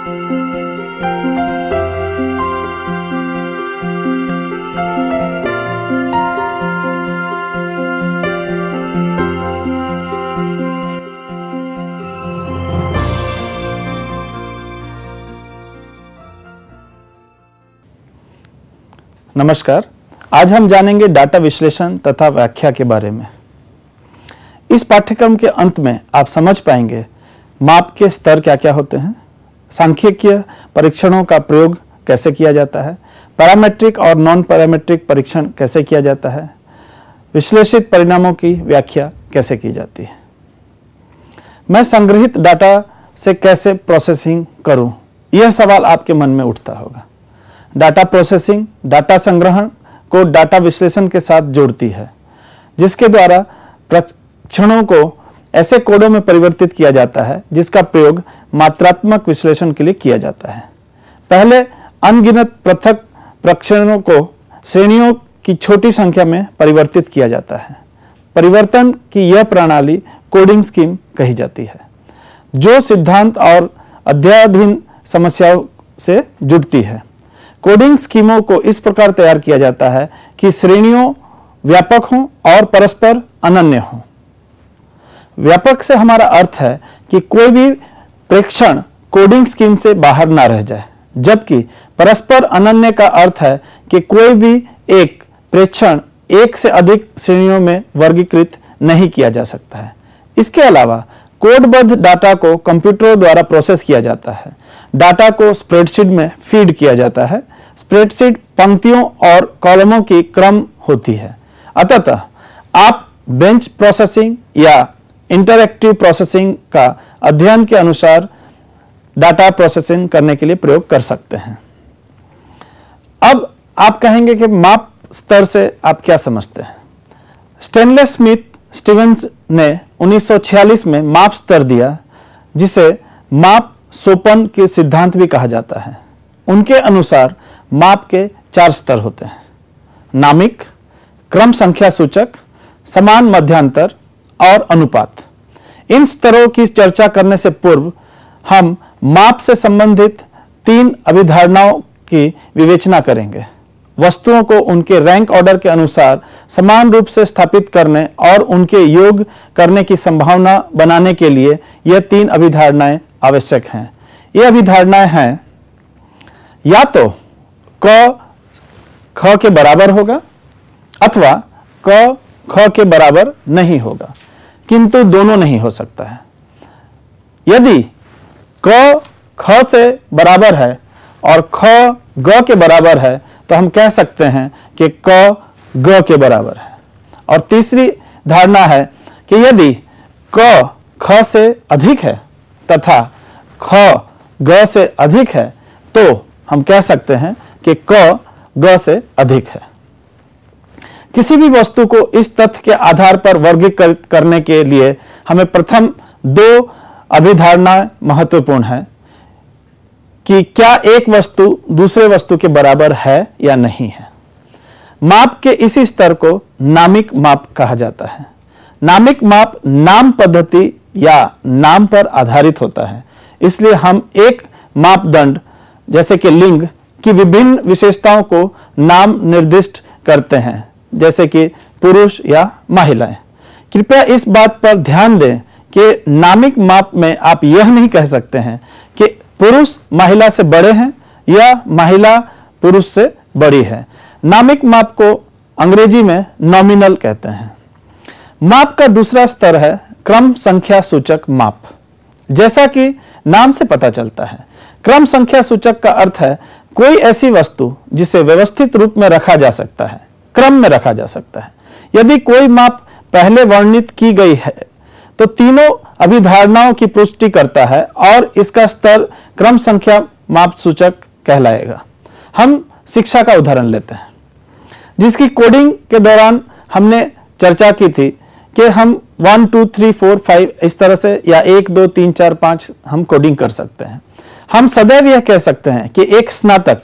नमस्कार। आज हम जानेंगे डाटा विश्लेषण तथा व्याख्या के बारे में। इस पाठ्यक्रम के अंत में आप समझ पाएंगे माप के स्तर क्या क्या होते हैं, सांख्यिकीय परीक्षणों का प्रयोग कैसे किया जाता है, पैरामीट्रिक और नॉन पैरामीट्रिक परीक्षण कैसे किया जाता है, विश्लेषित परिणामों की व्याख्या कैसे की जाती है। मैं संग्रहित डाटा से कैसे प्रोसेसिंग करूं, यह सवाल आपके मन में उठता होगा। डाटा प्रोसेसिंग डाटा संग्रहण को डाटा विश्लेषण के साथ जोड़ती है, जिसके द्वारा परीक्षणों को ऐसे कोडों में परिवर्तित किया जाता है जिसका प्रयोग मात्रात्मक विश्लेषण के लिए किया जाता है। पहले अनगिनत पृथक परीक्षणों को श्रेणियों की छोटी संख्या में परिवर्तित किया जाता है। परिवर्तन की यह प्रणाली कोडिंग स्कीम कही जाती है, जो सिद्धांत और अध्ययनाधीन समस्याओं से जुड़ती है। कोडिंग स्कीमों को इस प्रकार तैयार किया जाता है कि श्रेणियों व्यापक हों और परस्पर अनन्य हों। व्यापक से हमारा अर्थ है कि कोई भी प्रेक्षण कोडिंग स्कीम से बाहर ना रह जाए, जबकि परस्पर अनन्य का अर्थ है कि कोई भी एक प्रेक्षण एक से अधिक श्रेणियों में वर्गीकृत नहीं किया जा सकता है। इसके अलावा कोडबद्ध डाटा को कंप्यूटरों द्वारा प्रोसेस किया जाता है। डाटा को स्प्रेडशीट में फीड किया जाता है। स्प्रेडशीट पंक्तियों और कॉलमों की क्रम होती है। अतः आप बेंच प्रोसेसिंग या इंटरएक्टिव प्रोसेसिंग का अध्ययन के अनुसार डाटा प्रोसेसिंग करने के लिए प्रयोग कर सकते हैं। अब आप कहेंगे कि माप स्तर से आप क्या समझते हैं। स्टेनले स्मिथ स्टीवंस ने 1946 में माप स्तर दिया, जिसे माप सोपन के सिद्धांत भी कहा जाता है। उनके अनुसार माप के 4 स्तर होते हैं: नामिक, क्रम संख्या सूचक, समान मध्यांतर और अनुपात। इन स्तरों की चर्चा करने से पूर्व हम माप से संबंधित 3 अभिधारणाओं की विवेचना करेंगे। वस्तुओं को उनके रैंक ऑर्डर के अनुसार समान रूप से स्थापित करने और उनके योग करने की संभावना बनाने के लिए यह 3 अभिधारणाएं आवश्यक हैं। ये अभिधारणाएं हैं, या तो क ख के बराबर होगा अथवा क ख के बराबर नहीं होगा, किंतु दोनों नहीं हो सकता है। यदि क ख से बराबर है और ख ग के बराबर है तो हम कह सकते हैं कि क ग के बराबर है। और तीसरी धारणा है कि यदि क ख से अधिक है तथा ख ग से अधिक है तो हम कह सकते हैं कि क ग से अधिक है। किसी भी वस्तु को इस तथ्य के आधार पर वर्गीकृत करने के लिए हमें प्रथम 2 अभिधारणा महत्वपूर्ण है कि क्या एक वस्तु दूसरे वस्तु के बराबर है या नहीं है। माप के इसी स्तर को नामिक माप कहा जाता है। नामिक माप नाम पद्धति या नाम पर आधारित होता है, इसलिए हम एक मापदंड जैसे कि लिंग की विभिन्न विशेषताओं को नाम निर्दिष्ट करते हैं, जैसे कि पुरुष या महिलाएं। कृपया इस बात पर ध्यान दें कि नामिक माप में आप यह नहीं कह सकते हैं कि पुरुष महिला से बड़े हैं या महिला पुरुष से बड़ी है। नामिक माप को अंग्रेजी में नॉमिनल कहते हैं। माप का दूसरा स्तर है क्रम संख्या सूचक माप। जैसा कि नाम से पता चलता है, क्रम संख्या सूचक का अर्थ है कोई ऐसी वस्तु जिसे व्यवस्थित रूप में रखा जा सकता है, क्रम में रखा जा सकता है। यदि कोई माप पहले वर्णित की गई है तो तीनों अभिधारणाओं की पुष्टि करता है और इसका स्तर क्रम संख्या माप सूचक कहलाएगा। हम शिक्षा का उदाहरण लेते हैं, जिसकी कोडिंग के दौरान हमने चर्चा की थी कि हम 1 2 3 4 5 इस तरह से या 1 2 3 4 5 हम कोडिंग कर सकते हैं। हम सदैव यह कह सकते हैं कि एक स्नातक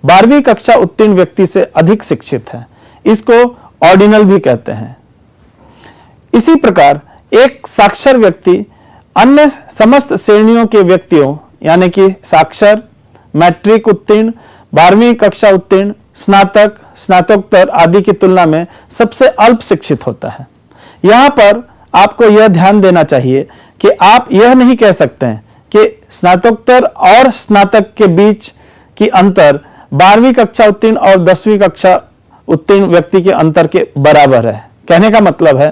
12वीं कक्षा उत्तीर्ण व्यक्ति से अधिक शिक्षित है। इसको ऑर्डिनल भी कहते हैं। इसी प्रकार एक साक्षर व्यक्ति अन्य समस्त श्रेणियों के व्यक्तियों यानी कि साक्षर, मैट्रिक उत्तीर्ण, 12वीं कक्षा उत्तीर्ण, स्नातक, स्नातकोत्तर आदि की तुलना में सबसे अल्प शिक्षित होता है। यहाँ पर आपको यह ध्यान देना चाहिए कि आप यह नहीं कह सकते हैं कि स्नातकोत्तर और स्नातक के बीच की अंतर 12वीं कक्षा उत्तीर्ण और 10वीं कक्षा उत्तीर्ण व्यक्ति के अंतर के बराबर है। कहने का मतलब है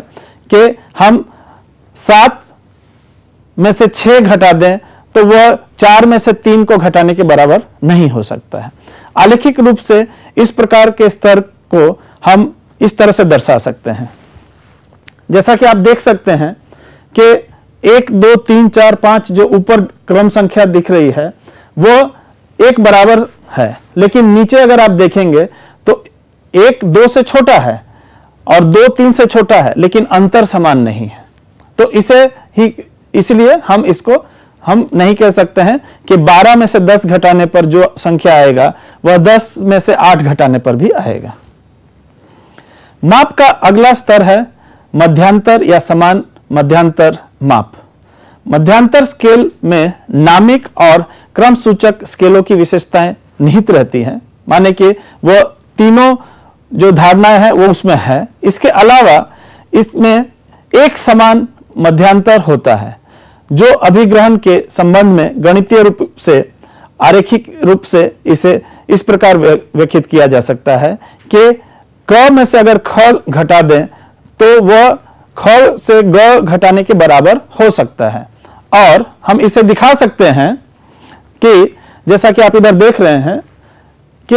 कि हम 7 में से 6 घटा दें तो वह 4 में से 3 को घटाने के बराबर नहीं हो सकता है। आलेखिक रूप से इस प्रकार के स्तर को हम इस तरह से दर्शा सकते हैं। जैसा कि आप देख सकते हैं कि 1, 2, 3, 4, 5 जो ऊपर क्रम संख्या दिख रही है वो एक बराबर है, लेकिन नीचे अगर आप देखेंगे तो 1 2 से छोटा है और 2 3 से छोटा है, लेकिन अंतर समान नहीं है। तो इसलिए हम नहीं कह सकते हैं कि 12 में से 10 घटाने पर जो संख्या आएगा वह 10 में से 8 घटाने पर भी आएगा। माप का अगला स्तर है मध्यांतर या समान मध्यांतर माप। मध्यांतर स्केल में नामिक और क्रम सूचक स्केलों की विशेषताएं निहित रहती हैं, माने कि वह तीनों जो धारणाएं हैं वो उसमें है। इसके अलावा इसमें एक समान मध्यांतर होता है जो अभिग्रहण के संबंध में गणितीय रूप से आरेखिक रूप से इसे इस प्रकार व्याख्यात किया जा सकता है कि क में से अगर ख घटा दें तो वह ख से ग घटाने के बराबर हो सकता है। और हम इसे दिखा सकते हैं कि जैसा कि आप इधर देख रहे हैं कि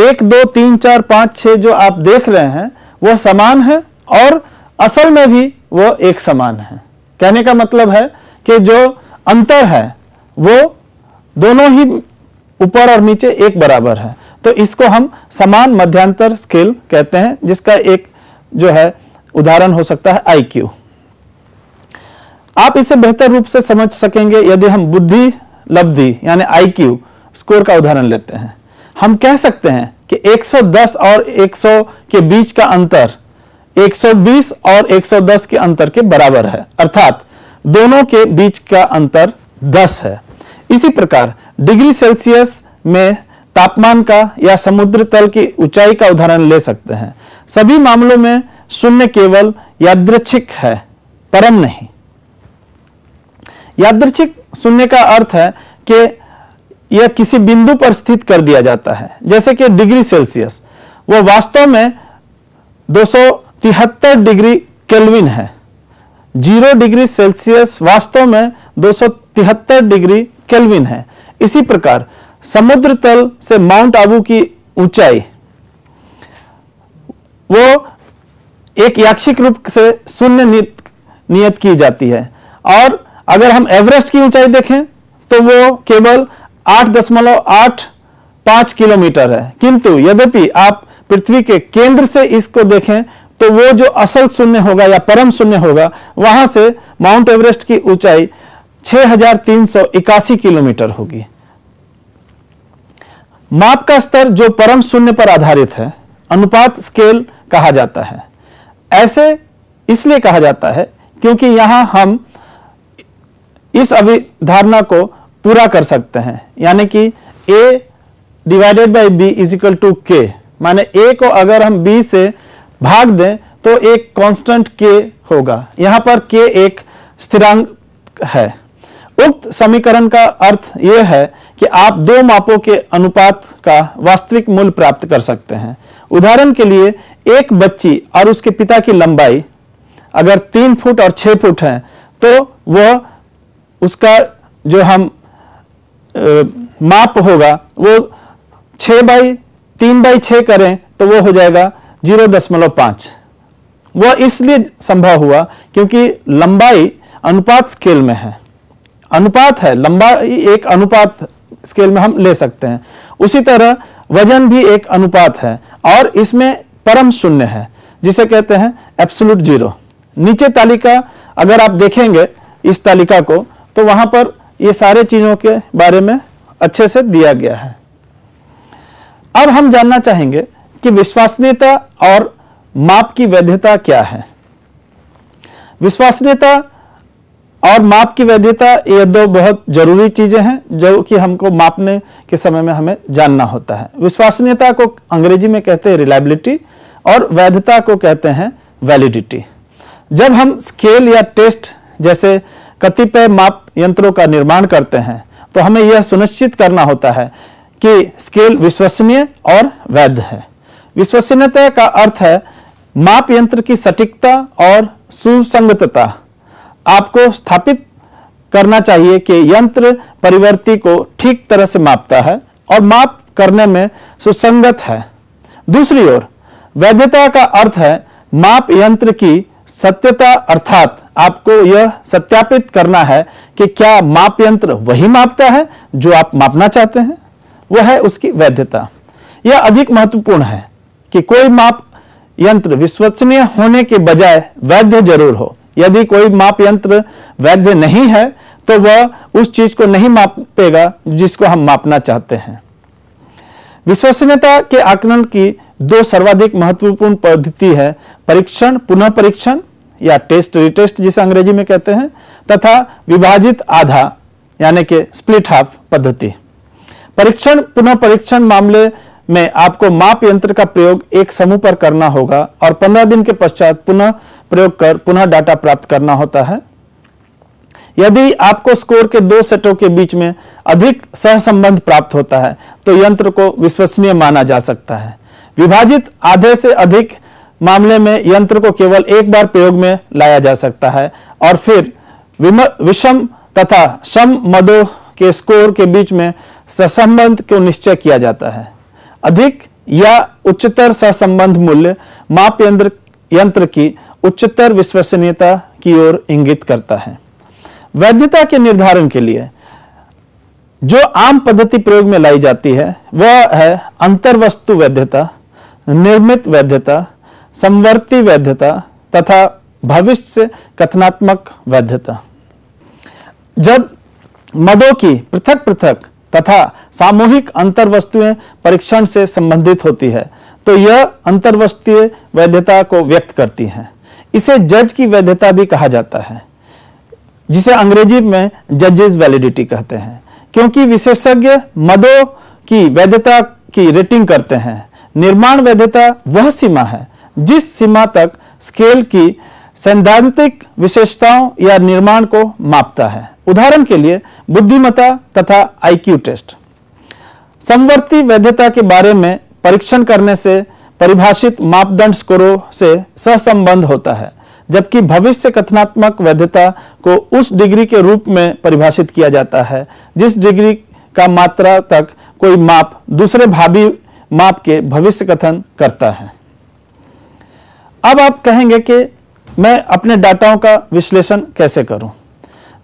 1 2 3 4 5 6 जो आप देख रहे हैं वह समान है और असल में भी वह एक समान है। कहने का मतलब है कि जो अंतर है वो दोनों ही ऊपर और नीचे एक बराबर है। तो इसको हम समान मध्यांतर स्केल कहते हैं, जिसका एक जो है उदाहरण हो सकता है IQ। आप इसे बेहतर रूप से समझ सकेंगे यदि हम बुद्धि लब्धि यानी IQ स्कोर का उदाहरण लेते हैं। हम कह सकते हैं कि 110 और 100 के बीच का अंतर 120 और 110 के अंतर के बराबर है, अर्थात दोनों के बीच का अंतर 10 है। इसी प्रकार डिग्री सेल्सियस में तापमान का या समुद्र तल की ऊंचाई का उदाहरण ले सकते हैं। सभी मामलों में शून्य केवल यादृच्छिक है, परम नहीं। यादृच्छिक शून्य का अर्थ है कि यह किसी बिंदु पर स्थित कर दिया जाता है, जैसे कि डिग्री सेल्सियस वह वास्तव में 273 डिग्री केल्विन है। 0 डिग्री सेल्सियस वास्तव में 273 डिग्री केल्विन है। इसी प्रकार समुद्र तल से माउंट आबू की ऊंचाई वो एक यादृच्छिक रूप से शून्य नियत की जाती है, और अगर हम एवरेस्ट की ऊंचाई देखें तो वो केवल 8.85 किलोमीटर है। किंतु यद्यपि आप पृथ्वी के केंद्र से इसको देखें तो वो जो असल शून्य होगा या परम शून्य होगा, वहां से माउंट एवरेस्ट की ऊंचाई 6381 किलोमीटर होगी। माप का स्तर जो परम शून्य पर आधारित है अनुपात स्केल कहा जाता है। ऐसे इसलिए कहा जाता है क्योंकि यहां हम इस अभिधारणा को पूरा कर सकते हैं, यानी कि a divided by b is equal to k, माने a को अगर हम b से भाग दें तो एक कांस्टेंट k होगा। यहां पर k एक स्थिरांक है। उक्त समीकरण का अर्थ यह है कि आप दो मापों के अनुपात का वास्तविक मूल्य प्राप्त कर सकते हैं। उदाहरण के लिए एक बच्ची और उसके पिता की लंबाई अगर 3 फुट और 6 फुट है तो वह उसका जो हम माप होगा वो 3/6 करें तो वो हो जाएगा 0.5। वह इसलिए संभव हुआ क्योंकि लंबाई अनुपात स्केल में है। अनुपात है, लंबाई एक अनुपात स्केल में हम ले सकते हैं। उसी तरह वजन भी एक अनुपात है और इसमें परम शून्य है जिसे कहते हैं एब्सोल्यूट जीरो। नीचे तालिका अगर आप देखेंगे इस तालिका को तो वहां पर ये सारे चीजों के बारे में अच्छे से दिया गया है। अब हम जानना चाहेंगे कि विश्वसनीयता और माप की वैधता क्या है। विश्वसनीयता और माप की वैधता, ये दो बहुत जरूरी चीजें हैं जो कि हमको मापने के समय में हमें जानना होता है। विश्वसनीयता को अंग्रेजी में कहते हैं रिलायबिलिटी और वैधता को कहते हैं वैलिडिटी। जब हम स्केल या टेस्ट जैसे कतिपय माप यंत्रों का निर्माण करते हैं तो हमें यह सुनिश्चित करना होता है कि स्केल विश्वसनीय और वैध है। विश्वसनीयता का अर्थ है माप यंत्र की सटीकता और सुसंगतता। आपको स्थापित करना चाहिए कि यंत्र परिवर्ती को ठीक तरह से मापता है और माप करने में सुसंगत है। दूसरी ओर वैधता का अर्थ है माप यंत्र की सत्यता, अर्थात आपको यह सत्यापित करना है कि क्या माप यंत्र वही मापता है जो आप मापना चाहते हैं, वह है उसकी वैधता। यह अधिक महत्वपूर्ण है कि कोई माप यंत्र विश्वसनीय होने के बजाय वैध जरूर हो। यदि कोई माप यंत्र वैध नहीं है तो वह उस चीज को नहीं मापेगा जिसको हम मापना चाहते हैं। विश्वसनीयता के आकलन की दो सर्वाधिक महत्वपूर्ण पद्धति है, परीक्षण पुनः परीक्षण या टेस्ट रिटेस्ट जिसे अंग्रेजी में कहते हैं, तथा विभाजित आधा यानी कि स्प्लिट हाफ पद्धति। परीक्षण पुनः परीक्षण मामले में आपको माप यंत्र का प्रयोग एक समूह पर करना होगा और 15 दिन के पश्चात पुनः प्रयोग कर पुनः डाटा प्राप्त करना होता है। यदि आपको स्कोर के दो सेटों के बीच में अधिक सहसंबंध प्राप्त होता है तो यंत्र को विश्वसनीय माना जा सकता है। विभाजित आधे से अधिक मामले में यंत्र को केवल एक बार प्रयोग में लाया जा सकता है और फिर विषम तथा सम मदों के स्कोर के बीच में सहसंबंध को निश्चय किया जाता है। अधिक या उच्चतर सहसंबंध मूल्य माप यंत्र की उच्चतर विश्वसनीयता की ओर इंगित करता है। वैधता के निर्धारण के लिए जो आम पद्धति प्रयोग में लाई जाती है वह है अंतर्वस्तु वैधता, निर्मित वैधता, समवर्ती वैधता तथा भविष्य कथनात्मक वैधता। जब मदों की पृथक पृथक तथा सामूहिक अंतर्वस्तुएं परीक्षण से संबंधित होती है तो यह अंतर्वस्तुीय वैधता को व्यक्त करती हैं। इसे जज की वैधता भी कहा जाता है, जिसे अंग्रेजी में जजेस वैलिडिटी कहते हैं, क्योंकि विशेषज्ञ मदों की वैधता की रेटिंग करते हैं। निर्माण वैधता वह सीमा है जिस सीमा तक स्केल की सैद्धांतिक विशेषताओं या निर्माण को मापता है। उदाहरण के लिए बुद्धिमत्ता तथा आईक्यू टेस्ट। समवर्ती वैधता के बारे में परीक्षण करने से परिभाषित मापदंड स्कोरों से सहसंबंध होता है, जबकि भविष्य कथनात्मक वैधता को उस डिग्री के रूप में परिभाषित किया जाता है जिस डिग्री का मात्रा तक कोई माप दूसरे भावी माप के भविष्य कथन करता है। अब आप कहेंगे कि मैं अपने डाटाओं का विश्लेषण कैसे करूं?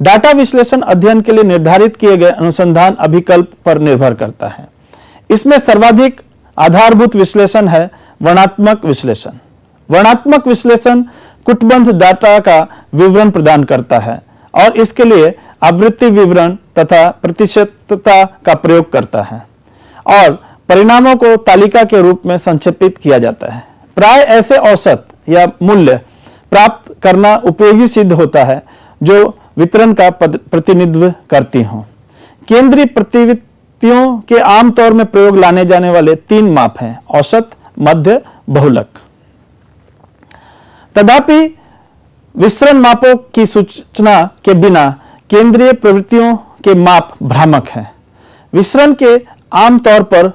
डाटा विश्लेषण अध्ययन के लिए निर्धारित किए गए अनुसंधान अभिकल्प पर निर्भर करता है। इसमें सर्वाधिक आधारभूत विश्लेषण है वर्णनात्मक विश्लेषण। वर्णनात्मक विश्लेषण कूटबद्ध डाटा का विवरण प्रदान करता है और इसके लिए आवृत्ति विवरण तथा प्रतिशतता का प्रयोग करता है और परिणामों को तालिका के रूप में संक्षेपित किया जाता है। प्राय ऐसे औसत या मूल्य प्राप्त करना उपयोगी सिद्ध होता है जो वितरण का प्रतिनिधित्व करती हों। केंद्रीय प्रवृत्तियों के आमतौर में प्रयोग लाने जाने वाले 3 माप हैं: औसत, मध्य, बहुलक। तथापि विसरण मापों की सूचना के बिना केंद्रीय प्रवृत्तियों के माप भ्रामक हैं। विसरण के आमतौर पर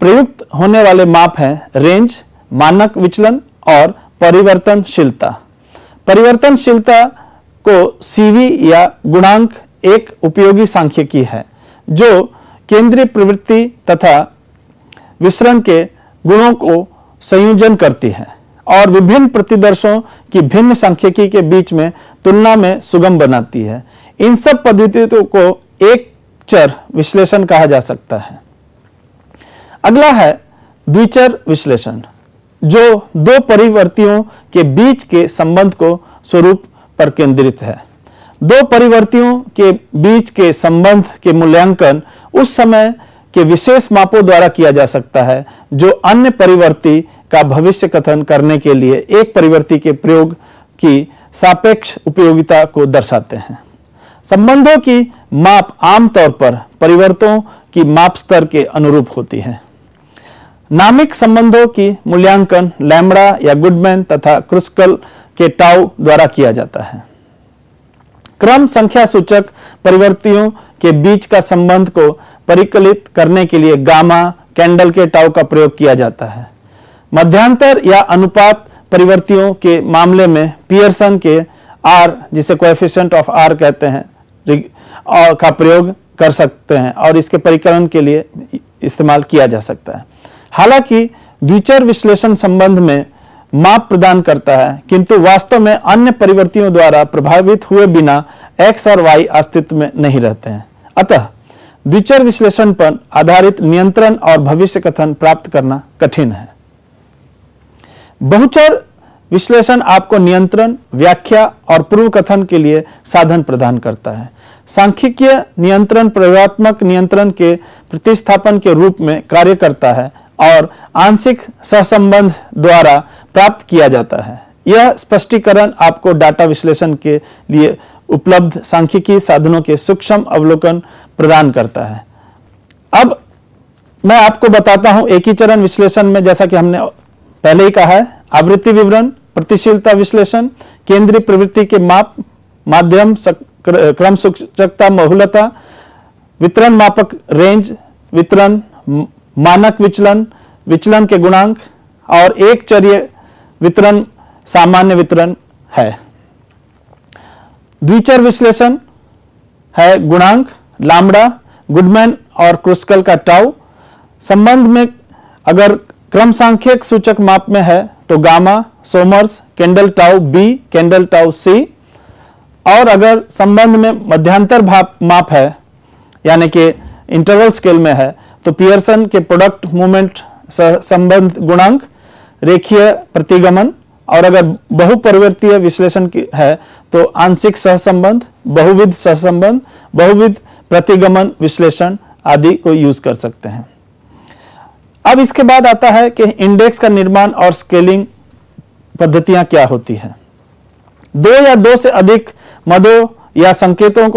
प्रयुक्त होने वाले माप हैं रेंज, मानक विचलन और परिवर्तनशीलता। परिवर्तनशीलता को सीवी या गुणांक एक उपयोगी सांख्यिकी है जो केंद्रीय प्रवृत्ति तथा विसरण के गुणों को संयोजन करती है और विभिन्न प्रतिदर्शों की भिन्न सांख्यिकी के बीच में तुलना में सुगम बनाती है। इन सब पद्धतियों को एक चर विश्लेषण कहा जा सकता है। अगला है द्विचर विश्लेषण, जो 2 परिवर्तियों के बीच के संबंध को स्वरूप पर केंद्रित है। 2 परिवर्तियों के बीच के संबंध के मूल्यांकन उस समय के विशेष मापों द्वारा किया जा सकता है जो अन्य परिवर्ती का भविष्य कथन करने के लिए एक परिवर्ती के प्रयोग की सापेक्ष उपयोगिता को दर्शाते हैं। संबंधों की माप आमतौर पर परिवर्तनों की माप स्तर के अनुरूप होती है। नामिक संबंधों की मूल्यांकन लैम्ब्डा या गुडमैन तथा क्रुस्कल के टाउ द्वारा किया जाता है। क्रम संख्या सूचक परिवर्तियों के बीच का संबंध को परिकलित करने के लिए गामा कैंडल के टाउ का प्रयोग किया जाता है। मध्यांतर या अनुपात परिवर्तियों के मामले में पियर्सन के आर, जिसे कोएफिशिएंट ऑफ आर कहते हैं, का प्रयोग कर सकते हैं और इसके परिकलन के लिए इस्तेमाल किया जा सकता है। हालांकि द्विचर विश्लेषण संबंध में माप प्रदान करता है, किंतु वास्तव में अन्य परिवर्तियों द्वारा प्रभावित हुए बिना x और y अस्तित्व में नहीं रहते हैं। अतः द्विचर विश्लेषण पर आधारित नियंत्रण और भविष्य कथन प्राप्त करना कठिन है। बहुचर विश्लेषण आपको नियंत्रण, व्याख्या और पूर्व कथन के लिए साधन प्रदान करता है। सांख्यिकीय नियंत्रण प्रयोगात्मक नियंत्रण के प्रतिस्थापन के रूप में कार्य करता है और आंशिक सहसंबंध द्वारा प्राप्त किया जाता है। यह स्पष्टीकरण आपको डाटा विश्लेषण के लिए उपलब्ध सांख्यिकीय साधनों के सूक्ष्म अवलोकन प्रदान करता है। अब मैं आपको बताता हूं एकीचरण विश्लेषण में, जैसा कि हमने पहले ही कहा है, आवृत्ति विवरण, प्रतिशीलता विश्लेषण, केंद्रीय प्रवृत्ति के माप, माध्यम क्रम सूचकता बहुलता, वितरण मापक रेंज, वितरण मानक विचलन, विचलन के गुणांक और एक चरीय वितरण सामान्य वितरण है। द्विचर विश्लेषण है गुणांक लैम्ब्डा, गुडमैन और क्रुस्कल का टाउ। संबंध में अगर क्रम सांख्यिक सूचक माप में है तो gamma, Somers, Kendall tau b, Kendall tau c. और अगर संबंध में मध्यांतर माप है यानी कि इंटरवल स्केल में है तो पियर्सन के प्रोडक्ट मूवमेंट संबंध गुणांक, रेखीय प्रतिगमन। और अगर बहुपरिवर्तीय विश्लेषण की है तो आंशिक सहसंबंध, बहुविध सहसंबंध, बहुविध प्रतिगमन विश्लेषण आदि को यूज कर सकते हैं। अब इसके बाद आता है कि इंडेक्स का निर्माण और स्केलिंग पद्धतियां क्या होती है। दो या दो से अधिक मदों या संकेतों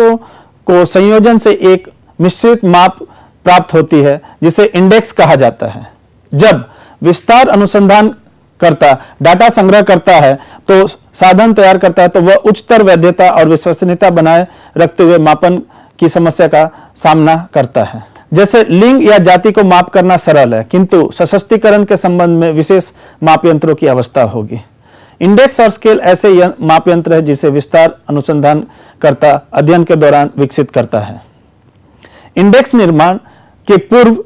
को संयोजन से एक मिश्रित माप प्राप्त होती है जिसे इंडेक्स कहा जाता है। जब विस्तार अनुसंधान करता डाटा संग्रह करता है तो साधन तैयार करता है तो वह उच्चतर वैधता और विश्वसनीयता बनाए रखते हुए मापन की समस्या का सामना करता है। जैसे लिंग या जाति को माप करना सरल है, किंतु सशक्तिकरण के संबंध में विशेष माप यंत्रों की आवश्यकता होगी। इंडेक्स और स्केल ऐसे माप यंत्र है जिसे विस्तार अनुसंधान करता अध्ययन के दौरान विकसित करता है। इंडेक्स निर्माण के पूर्व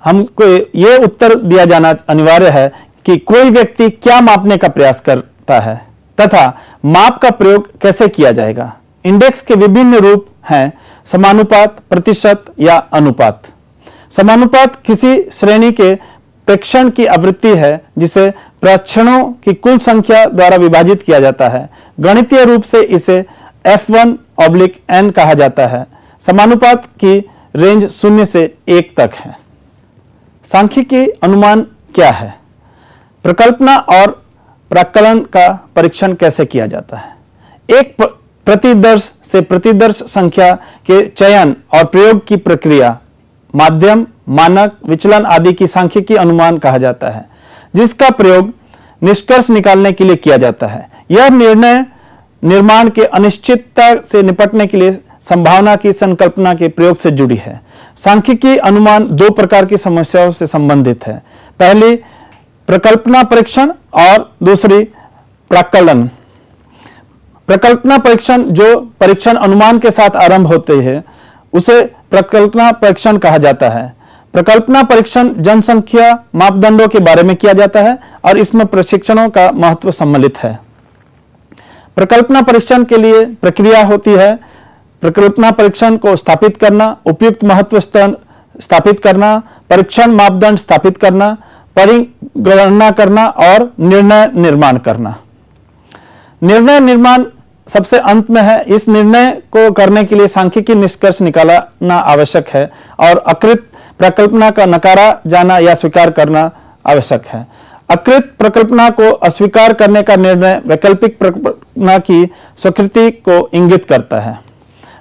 हमको यह उत्तर दिया जाना अनिवार्य है कि कोई व्यक्ति क्या मापने का प्रयास करता है तथा माप का प्रयोग कैसे किया जाएगा। इंडेक्स के विभिन्न रूप हैं समानुपात, प्रतिशत या अनुपात। समानुपात किसी श्रेणी के प्रेक्षण की आवृत्ति है जिसे प्रेक्षणों की कुल संख्या द्वारा विभाजित किया जाता है। गणितीय रूप से इसे F1/n कहा जाता है। समानुपात की रेंज 0 से 1 तक है। सांख्यिकी अनुमान क्या है? प्रकल्पना और प्राक्कलन का परीक्षण कैसे किया जाता है? एक प्रतिदर्श से प्रतिदर्श संख्या के चयन और प्रयोग की प्रक्रिया माध्यम, मानक, विचलन आदि की सांख्यिकी अनुमान कहा जाता है, जिसका प्रयोग निष्कर्ष निकालने के लिए किया जाता है। यह निर्णय निर्माण के अनिश्चितता से निपटने के लिए संभावना की संकल्पना के प्रयोग से जुड़ी है। सांख्यिकी अनुमान दो प्रकार की समस्याओं से संबंधित है। पहली प्रकल्पना परीक्षण और दूसरी प्राक्कलन। प्रकल्पना परीक्षण जो परीक्षण अनुमान के साथ आरंभ होते हैं उसे प्रकल्पना परीक्षण कहा जाता है। प्रकल्पना परीक्षण जनसंख्या मापदंडों के बारे में किया जाता है और इसमें प्रशिक्षणों का महत्व सम्मिलित है। प्रकल्पना परीक्षण के लिए प्रक्रिया होती है प्रकल्पना परीक्षण को स्थापित करना, उपयुक्त महत्व स्तर स्थापित करना, परीक्षण मापदंड स्थापित करना, परिगणना करना और निर्णय निर्माण करना। निर्णय निर्माण सबसे अंत में है। इस निर्णय को करने के लिए सांख्यिकी निष्कर्ष निकालना आवश्यक है और अकृत प्रकल्पना का नकारा जाना या स्वीकार करना आवश्यक है। अकृत प्रकल्पना को अस्वीकार करने का निर्णय वैकल्पिक प्रकल्पना की स्वीकृति को इंगित करता है।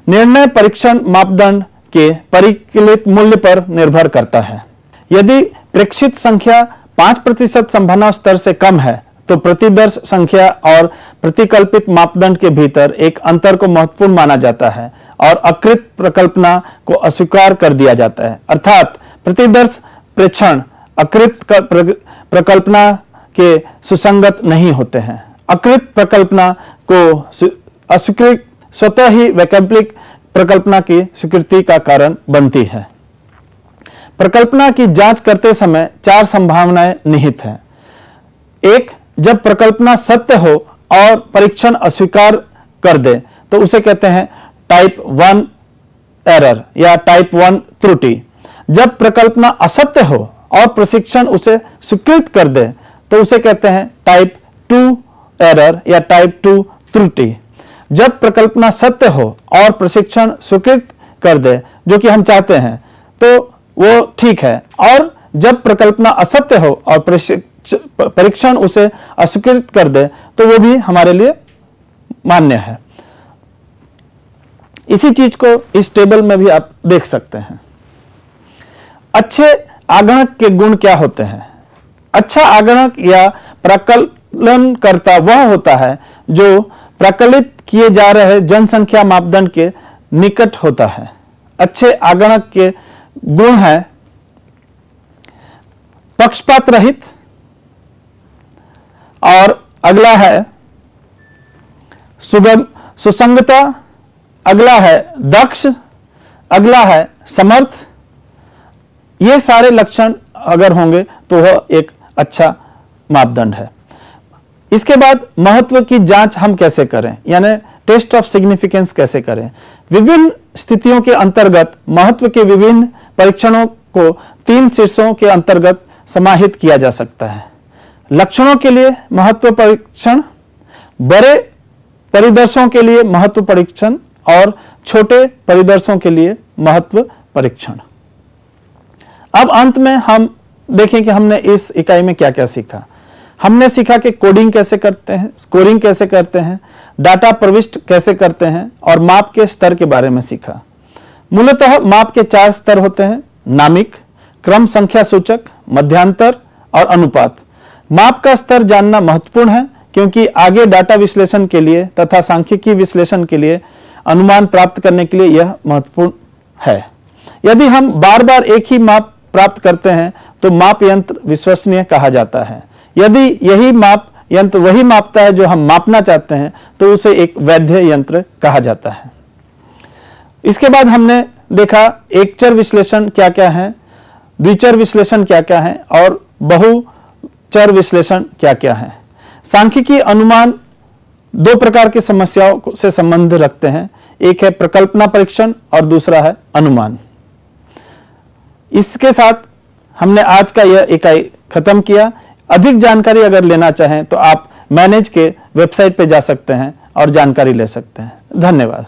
निर्णय परीक्षण मापदंड के परिकलित मूल्य पर निर्भर करता है। यदि प्रेक्षित संख्या 5% संभावना स्तर से कम है तो प्रतिदर्श संख्या और प्रतिकल्पित मापदंड के भीतर एक अंतर को महत्वपूर्ण माना जाता है और अकृत प्रकल्पना को अस्वीकार कर दिया जाता है। अर्थात प्रतिदर्श प्रेक्षण अकृत प्रकल्पना के सुसंगत नहीं होते हैं। अकृत प्रकल्पना को अस्वीकृत स्वतः ही वैकल्पिक प्रकल्पना की स्वीकृति का कारण बनती है। प्रकल्पना की जांच करते समय 4 संभावनाएं निहित हैं। 1, जब प्रकल्पना सत्य हो और परीक्षण अस्वीकार कर दे तो उसे कहते हैं टाइप 1 एरर या टाइप 1 त्रुटि। जब प्रकल्पना असत्य हो और प्रशिक्षण उसे स्वीकृत कर दे तो उसे कहते हैं टाइप 2 एरर या टाइप 2 त्रुटि। जब प्रकल्पना सत्य हो और प्रशिक्षण स्वीकृत कर दे, जो कि हम चाहते हैं, तो वो ठीक है, और जब प्रकल्पना असत्य हो और परीक्षण उसे अस्वीकृत कर दे तो वो भी हमारे लिए मान्य है। इसी चीज को इस टेबल में भी आप देख सकते हैं। अच्छे आगणक के गुण क्या होते हैं? अच्छा आगणक या प्राकलनकर्ता वह होता है जो प्राकलित किए जा रहे जनसंख्या मापदंड के निकट होता है। अच्छे आगणक के गुण हैं पक्षपात रहित, और अगला है सुसंगता, अगला है दक्ष, अगला है समर्थ। ये सारे लक्षण अगर होंगे तो वह एक अच्छा मापदंड है। इसके बाद महत्व की जांच हम कैसे करें, यानी टेस्ट ऑफ सिग्निफिकेंस कैसे करें। विभिन्न स्थितियों के अंतर्गत महत्व के विभिन्न परीक्षणों को 3 शीर्षों के अंतर्गत समाहित किया जा सकता है। लक्षणों के लिए महत्व परीक्षण, बड़े परिदर्शों के लिए महत्व परीक्षण और छोटे परिदर्शों के लिए महत्व परीक्षण। अब अंत में हम देखें कि हमने इस इकाई में क्या क्या सीखा। हमने सीखा कि कोडिंग कैसे करते हैं, स्कोरिंग कैसे करते हैं, डाटा प्रविष्ट कैसे करते हैं, और माप के स्तर के बारे में सीखा। मूलतः माप के 4 स्तर होते हैं: नामिक, क्रम संख्या सूचक, मध्यांतर और अनुपात। माप का स्तर जानना महत्वपूर्ण है क्योंकि आगे डाटा विश्लेषण के लिए तथा सांख्यिकी विश्लेषण के लिए अनुमान प्राप्त करने के लिए यह महत्वपूर्ण है। यदि हम बार बार एक ही माप प्राप्त करते हैं तो माप यंत्र विश्वसनीय कहा जाता है। यदि यही माप यंत्र वही मापता है जो हम मापना चाहते हैं तो उसे एक वैध यंत्र कहा जाता है। इसके बाद हमने देखा एक चर विश्लेषण क्या क्या है, द्विचर विश्लेषण क्या क्या है और बहुचर विश्लेषण क्या क्या है। सांख्यिकी अनुमान 2 प्रकार की समस्याओं से संबंध रखते हैं, एक है प्रकल्पना परीक्षण और दूसरा है अनुमान। इसके साथ हमने आज का यह इकाई खत्म किया। अधिक जानकारी अगर लेना चाहें तो आप मैनेज के वेबसाइट पे जा सकते हैं और जानकारी ले सकते हैं। धन्यवाद।